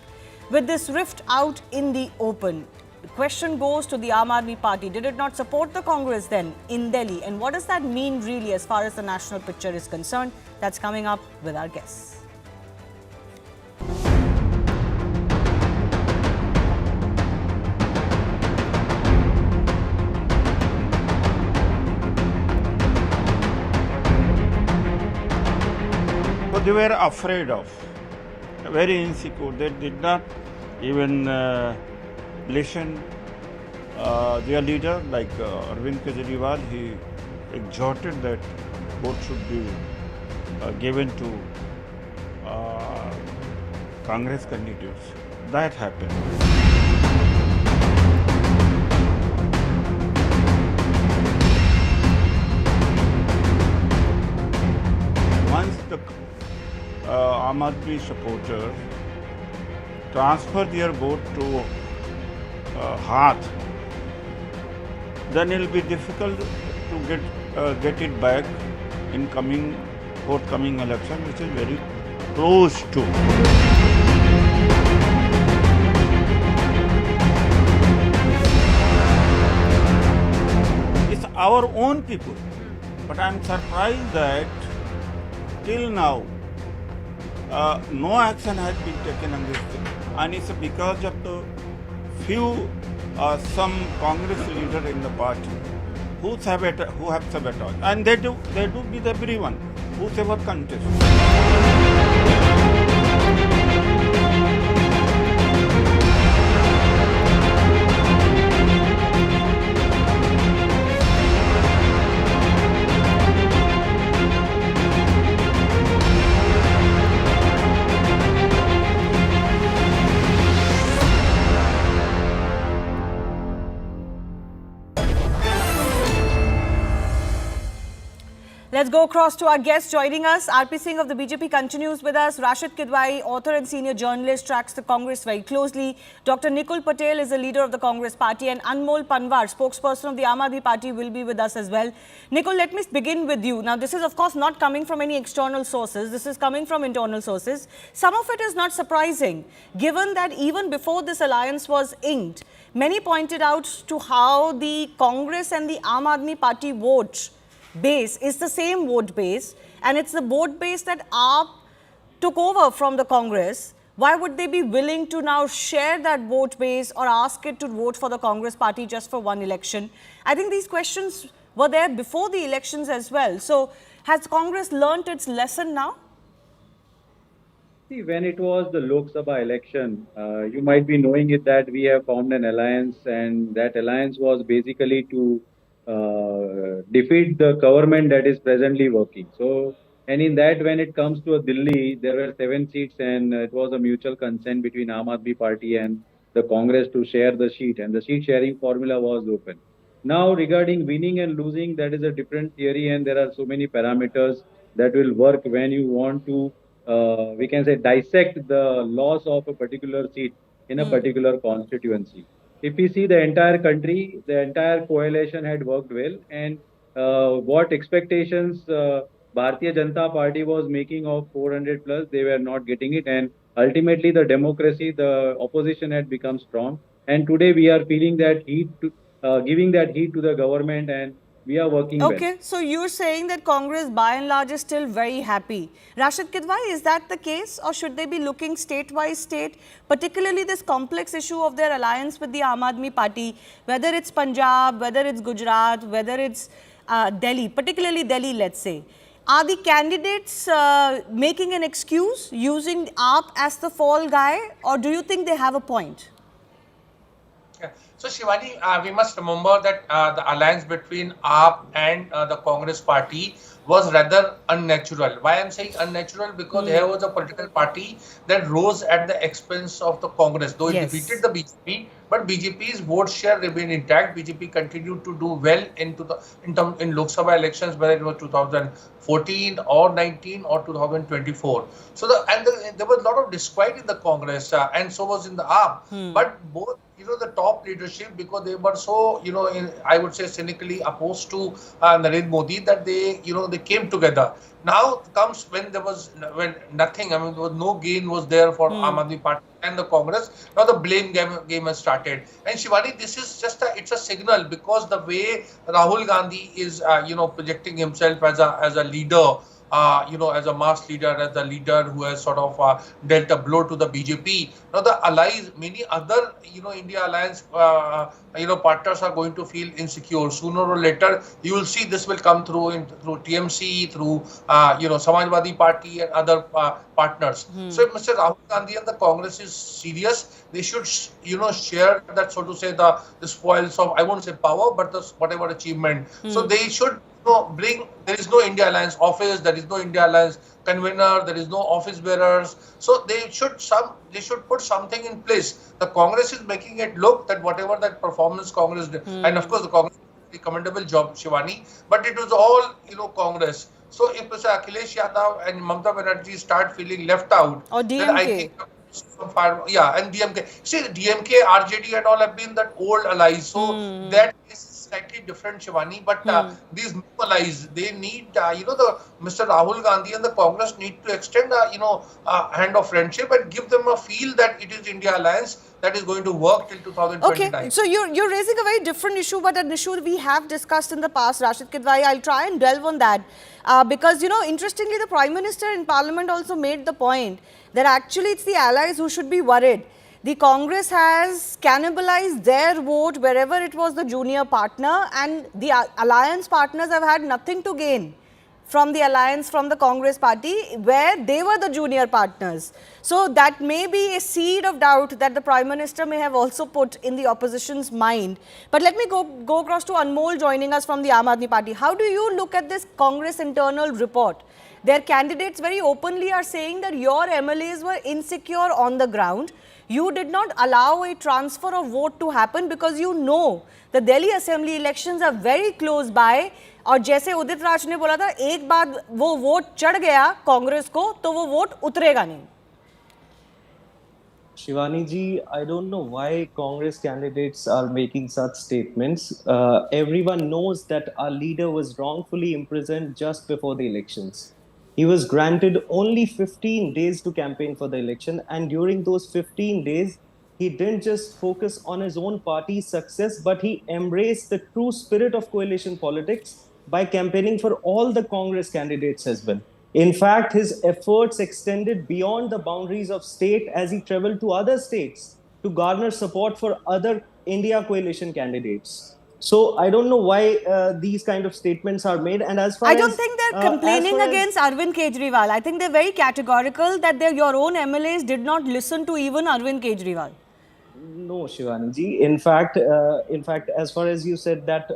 With this rift out in the open, the question goes to the Aam Aadmi Party. Did it not support the Congress then in Delhi? And what does that mean really as far as the national picture is concerned? That's coming up with our guests. What they were afraid of, very insecure. They did not even listen their leader like Arvind Kejriwal. He exhorted that vote should be given to Congress candidates. That happened. Once the Aam Aadmi supporters transfer their vote to Hath, then it will be difficult to get it back in forthcoming election, which is very close to. It's our own people, but I'm surprised that till now no action has been taken on this thing, and it's because of the few some Congress leaders in the party who have sabotage, and they do with everyone whosoever contests. Let's go across to our guest joining us. RP Singh of the BJP continues with us. Rashid Kidwai, author and senior journalist, tracks the Congress very closely. Dr. Nikul Patel is the leader of the Congress party, and Anmol Panwar, spokesperson of the Aam Aadmi Party, will be with us as well. Nikul, let me begin with you. Now, this is of course not coming from any external sources. This is coming from internal sources. Some of it is not surprising, given that even before this alliance was inked, many pointed out to how the Congress and the Aam Aadmi Party vote base is the same vote base, and it's the vote base that AAP took over from the Congress. Why would they be willing to now share that vote base or ask it to vote for the Congress party just for one election? I think these questions were there before the elections as well. So has Congress learnt its lesson now? See, when it was the Lok Sabha election, you might be knowing it that we have formed an alliance, and that alliance was basically to defeat the government that is presently working. So, and in that, when it comes to Delhi, there were 7 seats, and it was a mutual consent between Aam Aadmi Party and the Congress to share the seat, and the seat sharing formula was open. Now, regarding winning and losing, that is a different theory, and there are so many parameters that will work when you want to, we can say, dissect the loss of a particular seat in a particular constituency. If we see the entire country, the entire coalition had worked well, and what expectations Bharatiya Janata Party was making of 400 plus, they were not getting it, and ultimately the democracy, the opposition had become strong. And today we are feeling that heat, giving that heat to the government, and we are working well. Okay, so you're saying that Congress by and large is still very happy. Rashid Kidwai, is that the case, or should they be looking state, particularly this complex issue of their alliance with the Aam Aadmi Party, whether it's Punjab, whether it's Gujarat, whether it's Delhi, particularly Delhi, let's say. Are the candidates making an excuse, using AAP as the fall guy, or do you think they have a point? So Shivani, we must remember that the alliance between AAP and the Congress party was rather unnatural. Why I'm saying unnatural? Because there was a political party that rose at the expense of the Congress, though it defeated the BJP, but BJP's vote share remained intact. BJP continued to do well in Lok Sabha elections, whether it was 2014 or 19 or 2024. So there was a lot of disquiet in the Congress, and so was in the AAP. But both, the top leadership, because they were so, I would say cynically opposed to Narendra Modi, that they came together. Now comes when nothing, there was no gain was there for Aam Aadmi Party and the Congress. Now the blame game has started. And Shivani, this is just it's a signal, because the way Rahul Gandhi is, projecting himself as a leader, as a mass leader, as a leader who has sort of dealt a blow to the BJP. Now the allies, many other, India alliance, partners are going to feel insecure. Sooner or later, you will see this will come through TMC, through, Samajwadi Party and other partners. So if Mr. Rahul Gandhi and the Congress is serious, they should, share that, so to say, the spoils of, I won't say power, but whatever achievement. So they should there is no India Alliance office, there is no India Alliance convener, there is no office bearers. So they should put something in place. The Congress is making it look that whatever that performance Congress did, and of course the Congress did a commendable job, Shivani, but it was all, Congress. So if Mr. Akhilesh Yadav and Mamata Banerjee start feeling left out, or DMK. then I think, and DMK. See, DMK, RJD and all have been that old allies. So that is slightly different, Shivani. But these new allies, they need, the Mr. Rahul Gandhi and the Congress need to extend, a hand of friendship and give them a feel that it is India Alliance that is going to work till 2029. Okay, so you're raising a very different issue, but an issue we have discussed in the past, Rashid Kidwai. I'll try and delve on that. Because, interestingly, the Prime Minister in Parliament also made the point that actually it's the allies who should be worried. The Congress has cannibalized their vote wherever it was the junior partner, and the alliance partners have had nothing to gain from the alliance from the Congress party, where they were the junior partners. So that may be a seed of doubt that the Prime Minister may have also put in the opposition's mind. But let me go across to Anmol joining us from the Aam Aadmi Party. How do you look at this Congress internal report? Their candidates very openly are saying that your MLAs were insecure on the ground. You did not allow a transfer of vote to happen because you know the Delhi Assembly elections are very close by. और जैसे उदित राज ने बोला था, एक बार वो vote चढ़ गया कांग्रेस को तो वो वोट उतरेगा नहीं. Shivani ji, I don't know why Congress candidates are making such statements. Everyone knows that our leader was wrongfully imprisoned just before the elections. He was granted only 15 days to campaign for the election, and during those 15 days, he didn't just focus on his own party's success, but he embraced the true spirit of coalition politics by campaigning for all the Congress candidates as well. In fact, his efforts extended beyond the boundaries of state as he traveled to other states to garner support for other India coalition candidates. So I don't know why these kind of statements are made. And as far I don't think they're complaining against Arvind Kejriwal. I think they're very categorical that your own MLAs did not listen to even Arvind Kejriwal. No, Shivani ji. In fact, as far as you said that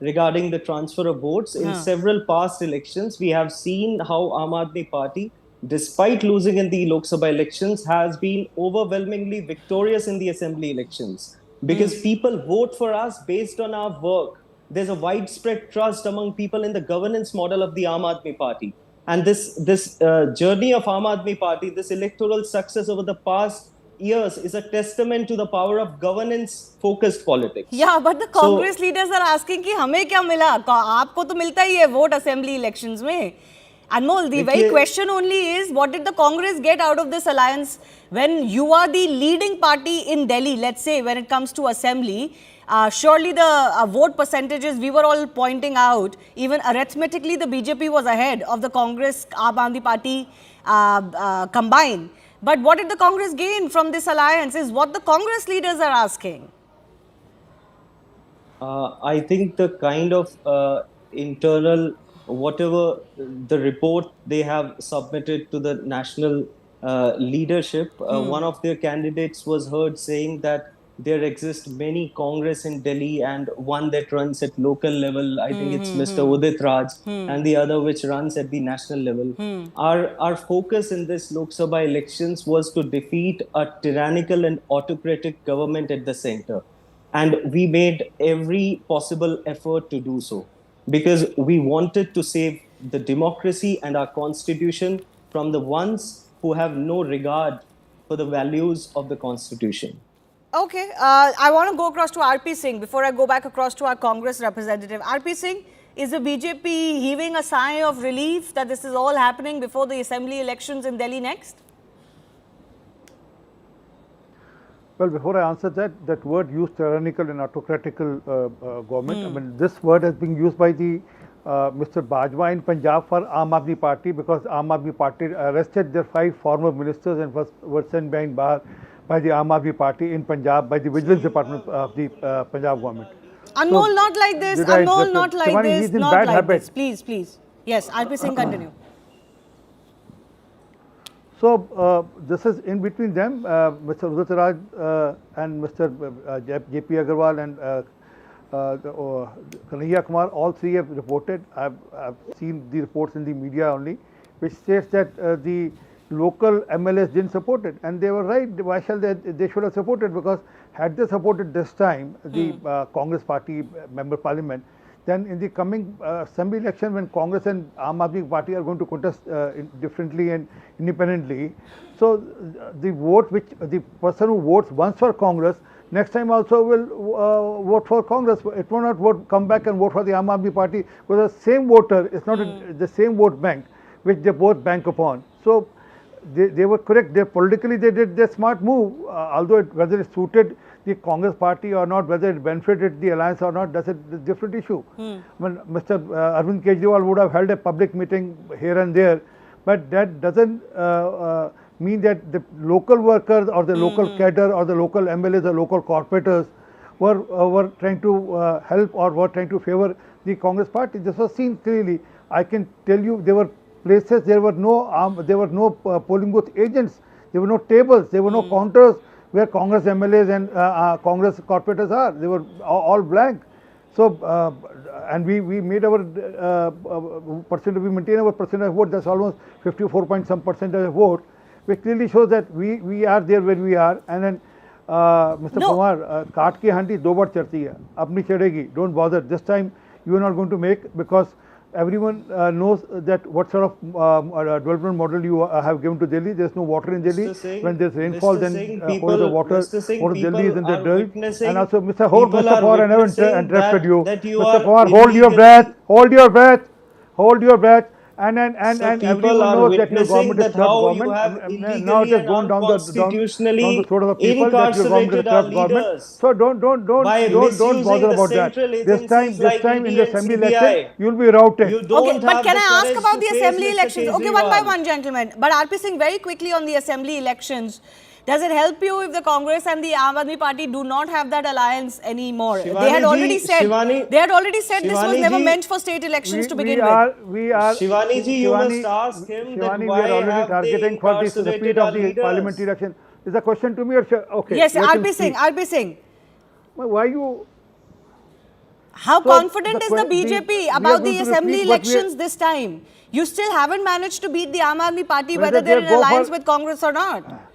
regarding the transfer of votes, in several past elections, we have seen how Aam Aadmi Party, despite losing in the Lok Sabha elections, has been overwhelmingly victorious in the assembly elections. Because people vote for us based on our work. There's a widespread trust among people in the governance model of the Aam Aadmi Party. And this journey of Aam Aadmi Party, this electoral success over the past years is a testament to the power of governance-focused politics. Yeah, but the Congress leaders are asking कि हमें क्या मिला? आपको तो मिलता ही है vote assembly elections में. Anmol, the very question only is, what did the Congress get out of this alliance when you are the leading party in Delhi, let's say, when it comes to assembly? Surely the vote percentages we were all pointing out, even arithmetically the BJP was ahead of the Congress, Aam Aadmi Party combined. But what did the Congress gain from this alliance is what the Congress leaders are asking. I think the kind of internal, whatever the report they have submitted to the national leadership, one of their candidates was heard saying that there exist many Congress in Delhi and one that runs at local level. I think it's Mr. Udit Raj and the other which runs at the national level. Our focus in this Lok Sabha elections was to defeat a tyrannical and autocratic government at the center. And we made every possible effort to do so because we wanted to save the democracy and our constitution from the ones who have no regard for the values of the constitution. Okay, I want to go across to RP Singh before I go back across to our Congress representative. RP Singh, is the BJP heaving a sigh of relief that this is all happening before the assembly elections in Delhi next? Well, before I answer that, that word used tyrannical and autocratical government, I mean, this word has been used by the Mr. Bajwa in Punjab for Aam Aadmi Party because Aam Aadmi Party arrested their 5 former ministers and were sent behind bar by the Aam Aadmi Party in Punjab by the Vigilance Department of the Punjab government. Anmol, not like this. Anmol, not like Shivani, this. he's in Not bad like habit. this. Please, please. Yes, RP Singh, continue. So, this is in between them, Mr. Udit Raj and Mr. J.P. Agarwal and Kanhaiya Kumar, all three have reported. I've seen the reports in the media only, which states that the local MLAs didn't support it. And they were right. Why shall they should have supported? Because had they supported this time, the Congress party member parliament, then in the coming assembly election, when Congress and Aam Aadmi Party are going to contest differently and independently, so the vote which the person who votes once for Congress, next time also will vote for Congress. It will not come back and vote for the Aam Aadmi Party because the same voter is not the same vote bank which they both bank upon. So they were correct. Politically they did their smart move, although whether it suited the Congress party or not, whether it benefited the alliance or not, that's a different issue. When Mr. Arvind Kejriwal would have held a public meeting here and there, but that doesn't mean that the local workers or the local cadre or the local MLAs or local corporators were trying to help or were trying to favor the Congress party. This was seen clearly. I can tell you there were places, there were no polling booth agents, there were no tables, there were no counters where Congress MLAs and Congress corporators are. They were all blank. So, and we made our we maintain our percentage of vote. That's almost 54 point some percentage of vote, which clearly shows that we are there where we are. And then Mr. Kumar, kaat ki handi do baar chati hai, apni chadegi. Don't bother. This time you are not going to make because everyone knows that what sort of development model you have given to Delhi. There's no water in Delhi. When there's rainfall, then all the water for Delhi is in the dirt. And also, Mr. Kumar, I never interrupted you. Mr. Kumar, hold your breath. Hold your breath. Hold your breath. And everyone knows that your government is corrupt government. Now it has gone down the throat of the people that your government is corrupt government. So don't bother about that. This time in the assembly election, you'll be routed. Okay, but can I ask about the assembly elections? Okay, one by one, gentlemen. But RP Singh, very quickly on the assembly elections, does it help you if the Congress and the Aam Aadmi Party do not have that alliance anymore? They had already said this was never meant for state elections to begin with. Shivani ji, you must ask him that why we are already targeting for the repeat of the parliamentary election. Is the question to me or okay? Yes, RP Singh. Why you? How confident is the BJP about the assembly elections this time? You still haven't managed to beat the Aam Aadmi Party whether they're in alliance with Congress or not.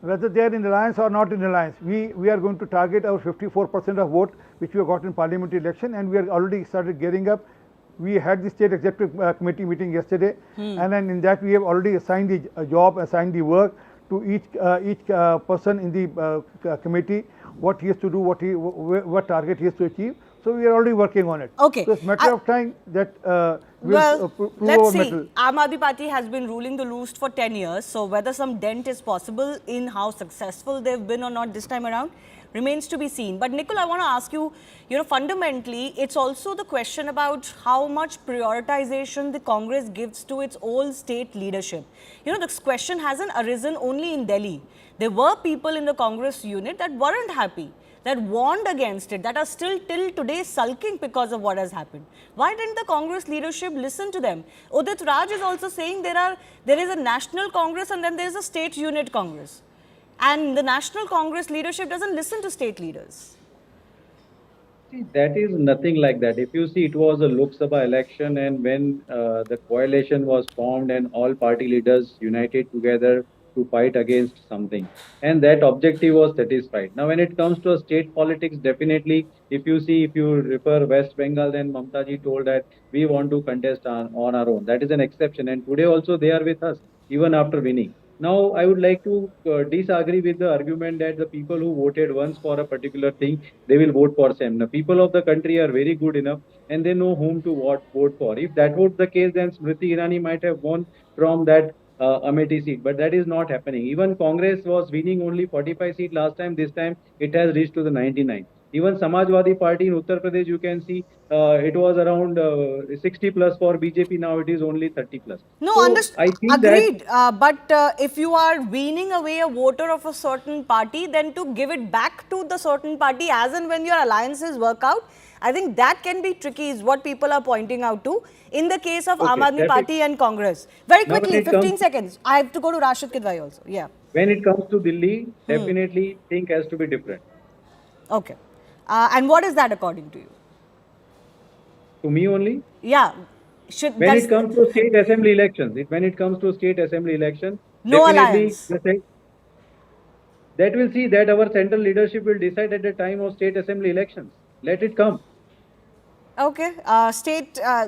Whether they are in alliance or not in alliance, we are going to target our 54% of vote which we have got in parliamentary election, and we are already started gearing up. We had the state executive committee meeting yesterday, and then in that we have already assigned the job, assigned the work to each person in the committee, what he has to do, what target he has to achieve. So we are already working on it. Okay. So it's a matter of time that well, prove let's our see. mettle. Aam Aadmi Party has been ruling the roost for 10 years. So whether some dent is possible in how successful they've been or not this time around remains to be seen. But Nikul, I want to ask you, fundamentally, it's also the question about how much prioritization the Congress gives to its old state leadership. This question hasn't arisen only in Delhi. There were people in the Congress unit that weren't happy, that warned against it, that are still till today sulking because of what has happened. Why didn't the Congress leadership listen to them? Udit Raj is also saying there is a national Congress and then there is a state unit Congress. And the National Congress leadership doesn't listen to state leaders. See, that is nothing like that. If you see, it was a Lok Sabha election, and when the coalition was formed and all party leaders united together to fight against something, and that objective was satisfied. Now, when it comes to state politics, definitely, if you refer West Bengal, then Mamta ji told that we want to contest on our own. That is an exception, and today also they are with us, even after winning. Now, I would like to disagree with the argument that the people who voted once for a particular thing, they will vote for same. The people of the country are very good enough and they know whom to vote for. If that was the case, then Smriti Irani might have won from that Amethi seat, but that is not happening. Even Congress was winning only 45 seats last time. This time, it has reached to the 99. Even Samajwadi Party in Uttar Pradesh, you can see it was around 60 plus for BJP. Now it is only 30 plus. No, so I think agreed. But if you are weaning away a voter of a certain party, then to give it back to the certain party as and when your alliances work out, I think that can be tricky is what people are pointing out to in the case of Aam Aadmi Party and Congress. Very quickly, 15 seconds. I have to go to Rashid Kidwai also. Yeah. When it comes to Delhi, definitely thing has to be different. Okay. And what is that according to you? To me only? Yeah. When it comes to state assembly elections, no alliance. That will see that our central leadership will decide at the time of state assembly elections. Let it come. Okay.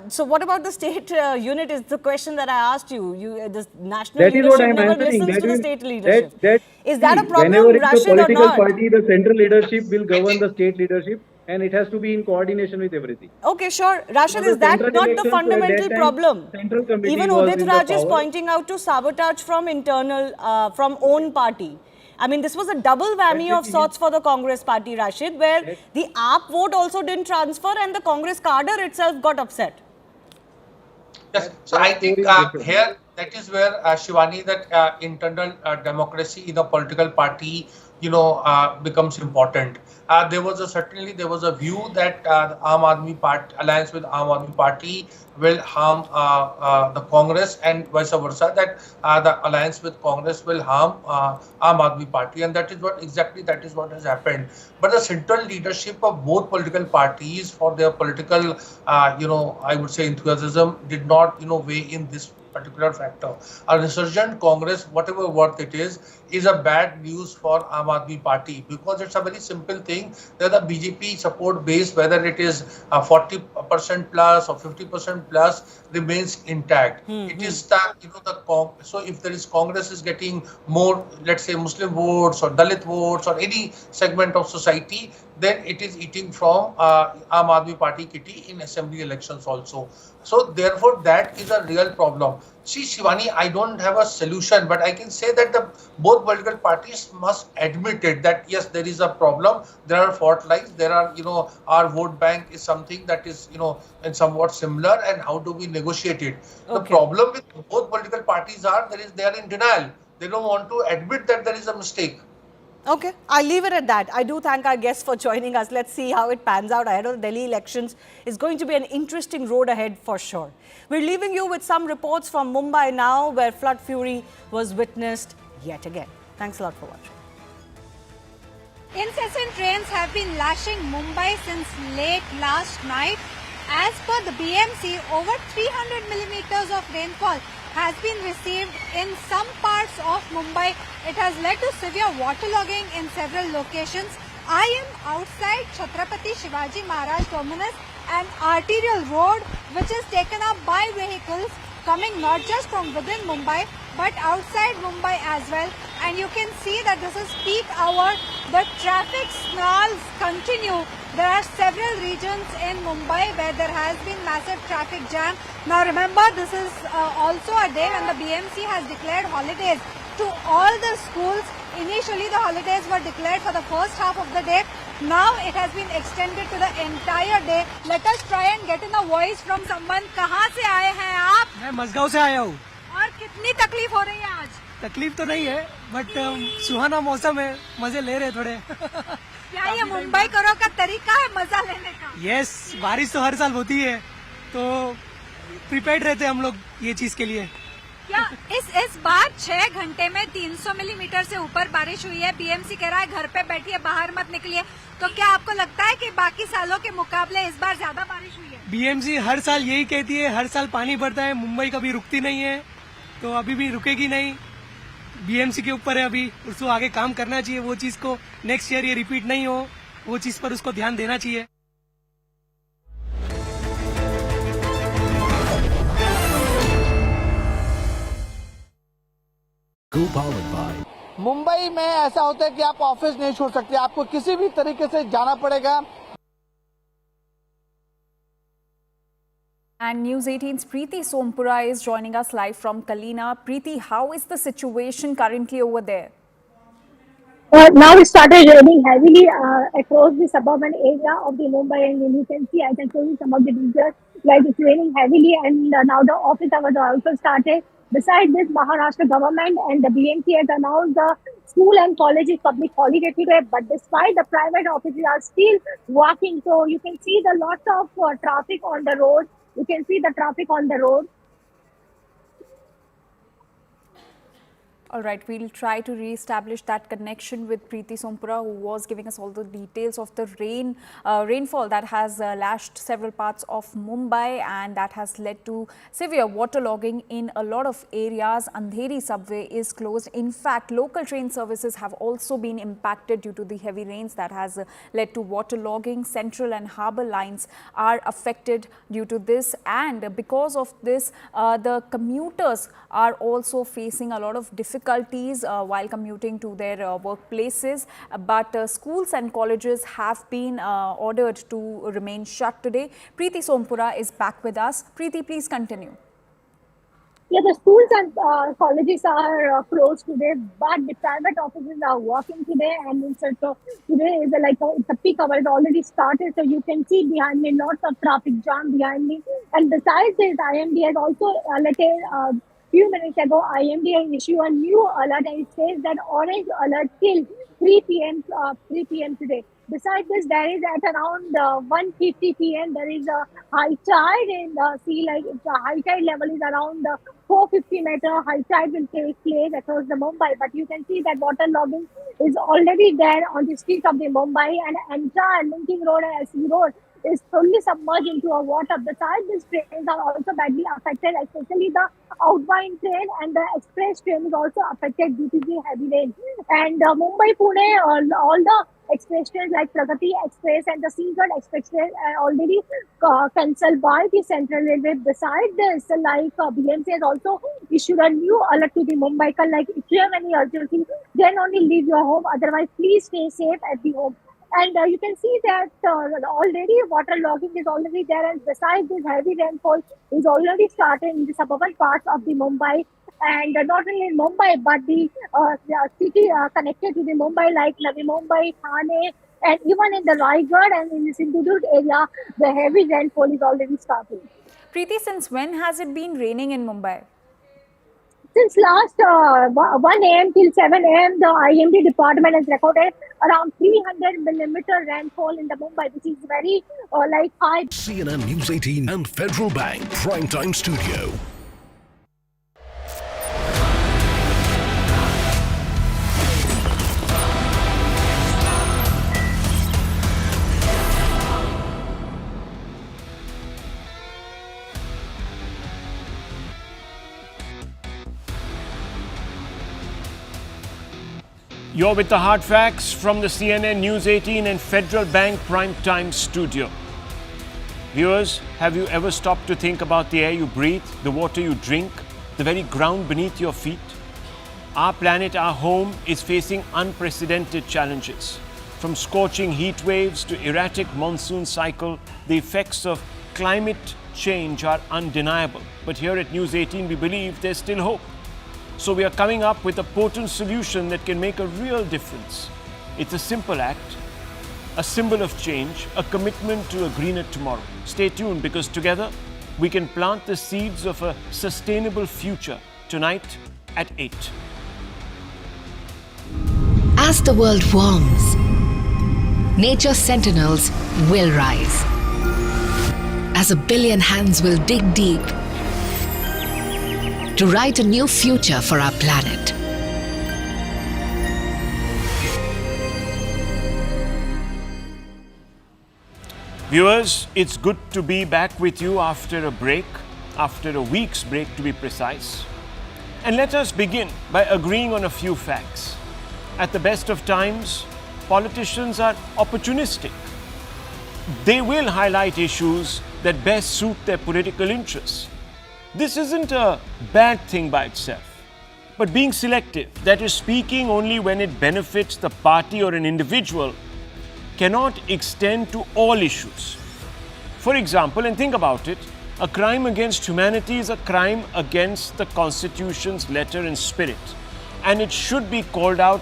So what about the state unit is the question that I asked you. The national that leadership is what I am never answering. listens to the state leadership. Is that a problem, whenever it's Rashid, a political or not? party, the central leadership will govern the state leadership and it has to be in coordination with everything. Okay, sure. Rashid, is that not the fundamental problem? Even Udit Raj is pointing out to sabotage from internal, from own party. I mean, this was a double whammy of sorts for the Congress party, Rashid, where the AAP vote also didn't transfer and the Congress cadre itself got upset. Yes, so I think here, that is where, Shivani, that internal democracy in a political party, becomes important. There was a view that the Aam Aadmi Party, alliance with Aam Aadmi Party will harm the Congress and vice versa, that the alliance with Congress will harm Aam Aadmi Party, and that is what has happened. But the central leadership of both political parties, for their political, I would say enthusiasm, did not, weigh in this particular factor. A resurgent Congress, whatever worth it is a bad news for Aam Aadmi Party, because it's a very simple thing that the BJP support base, whether it is 40% plus or 50% plus, remains intact. It is so if there is Congress is getting more, let's say, Muslim votes or Dalit votes or any segment of society, then it is eating from Aam Aadmi Party kitty in assembly elections also. So therefore, that is a real problem. See, Shivani, I don't have a solution, but I can say that both political parties must admit it, that yes, there is a problem, there are fault lines, there are, our vote bank is something that is, and somewhat similar, and how do we negotiate it? Okay. The problem with both political parties they are in denial. They don't want to admit that there is a mistake. Okay, I'll leave it at that. I do thank our guests for joining us. Let's see how it pans out ahead of the Delhi elections. It's going to be an interesting road ahead for sure. We're leaving you with some reports from Mumbai now, where flood fury was witnessed yet again. Thanks a lot for watching. Incessant rains have been lashing Mumbai since late last night. As per the BMC, over 300 millimeters of rainfall has been received in some parts of Mumbai. It has led to severe waterlogging in several locations. I am outside Chhatrapati Shivaji Maharaj Terminus, an arterial road which is taken up by vehicles coming not just from within Mumbai but outside Mumbai as well. and you can see that this is peak hour. The traffic snarls continue. There are several regions in Mumbai where there has been massive traffic jam. Now remember, this is also a day when the BMC has declared holidays to all the schools. Initially the holidays were declared for the first half of the day. Now it has been extended to the entire day. Let us try and get in a voice from someone. कहाँ से आए हैं आप? मैं मजगांव से आया हूँ। और कितनी तकलीफ हो रही है आज? तकलीफ तो नहीं है, बट सुहाना मौसम है, मजे ले रहे थोड़े। क्या ये मुंबई करो का तरीका है मजा लेने का? यस, बारिश तो हर साल होती है, तो प्रिपेयर्ड रहते हैं हम लोग ये चीज के लिए। क्या इस बार 6 घंटे में 300 मिलीमीटर से ऊपर बारिश हुई है? बीएमसी कह रहा है घर पे बैठिए, बाहर मत निकलिए। तो क्या आपको लगता है कि बाकी सालों के मुकाबले इस बार ज्यादा बारिश हुई है? बीएमसी हर साल यही कहती है, हर साल पानी बढ़ता है, मुंबई कभी रुकती नहीं है, तो अभी भी रुकेगी नहीं। बीएमसी के ऊपर है अभी, उसको आगे काम करना चाहिए, वो चीज को नेक्स्ट ईयर ये रिपीट नहीं हो, वो चीज पर उसको ध्यान देना चाहिए। मुंबई में ऐसा होता है कि आप ऑफिस नहीं छोड़ सकते, आपको किसी भी तरीके से जाना पड़ेगा। And News 18's Preeti Sompura is joining us live from Kalina. Preeti, how is the situation currently over there? Now it started raining heavily across the suburban area of the Mumbai, and you can see, I can show you some of the pictures, like it's raining heavily, and now the office hours are also started. Besides this, Maharashtra government and the BMC has announced the school and colleges public holiday today, but despite the private offices are still working, so you can see the lots of traffic on the road. You can see the traffic on the road. All right, we'll try to re-establish that connection with Preeti Sompura, who was giving us all the details of the rainfall that has lashed several parts of Mumbai, and that has led to severe waterlogging in a lot of areas. Andheri subway is closed. In fact, local train services have also been impacted due to the heavy rains that has led to waterlogging. Central and harbour lines are affected due to this, and because of this, the commuters are also facing a lot of difficulties while commuting to their workplaces, but schools and colleges have been ordered to remain shut today. Preeti Sompura is back with us. Preeti, please continue. Yeah, the schools and colleges are closed today, but the private offices are working today, and today is it's a peak hour. It's already started, so you can see behind me lots of traffic jam behind me. And besides this, IMD has also alerted few minutes ago, IMD has issued a new alert, and it says that orange alert till 3 p.m. today. Besides this, there is at around 1:50 p.m. there is a high tide in the sea. Like the high tide level is around 450 meter. High tide will take place across the Mumbai, but you can see that waterlogging is already there on the streets of the Mumbai, and entire linking road and SC road is fully submerged into a water. Besides, these trains are also badly affected, especially the outbound train, and the express train is also affected due to the heavy rain. And Mumbai-Pune, all the express trains like Pragati Express and the Seagull Express train are already cancelled by the Central Railway. Besides this, like BMC has also issued a new alert to the Mumbaikar, like if you have any urgency, then only leave your home. Otherwise, please stay safe at the home. And you can see that already waterlogging is already there, and besides this, heavy rainfall is already started in the suburban parts of the Mumbai, and not only in Mumbai but the city connected to the Mumbai like Navi Mumbai, Thane, and even in the Raigad and in the Sindhudurg area, the heavy rainfall is already starting. Preeti, since when has it been raining in Mumbai? Since last 1 a.m. till 7 a.m., the IMD department has recorded around 300 millimeter rainfall in the Mumbai, which is very high. CNN News 18 and Federal Bank Primetime Studio. You're with the hard facts from the CNN News 18 and Federal Bank Primetime Studio. Viewers, have you ever stopped to think about the air you breathe, the water you drink, the very ground beneath your feet? Our planet, our home, is facing unprecedented challenges. From scorching heat waves to erratic monsoon cycle, the effects of climate change are undeniable. But here at News 18, we believe there's still hope. So we are coming up with a potent solution that can make a real difference. It's a simple act, a symbol of change, a commitment to a greener tomorrow. Stay tuned, because together we can plant the seeds of a sustainable future tonight at 8. As the world warms, nature's sentinels will rise. As a billion hands will dig deep to write a new future for our planet. Viewers, it's good to be back with you after a break, after a week's break to be precise. And let us begin by agreeing on a few facts. At the best of times, politicians are opportunistic. They will highlight issues that best suit their political interests. This isn't a bad thing by itself. But being selective, that is, speaking only when it benefits the party or an individual, cannot extend to all issues. For example, and think about it, a crime against humanity is a crime against the Constitution's letter and spirit, and it should be called out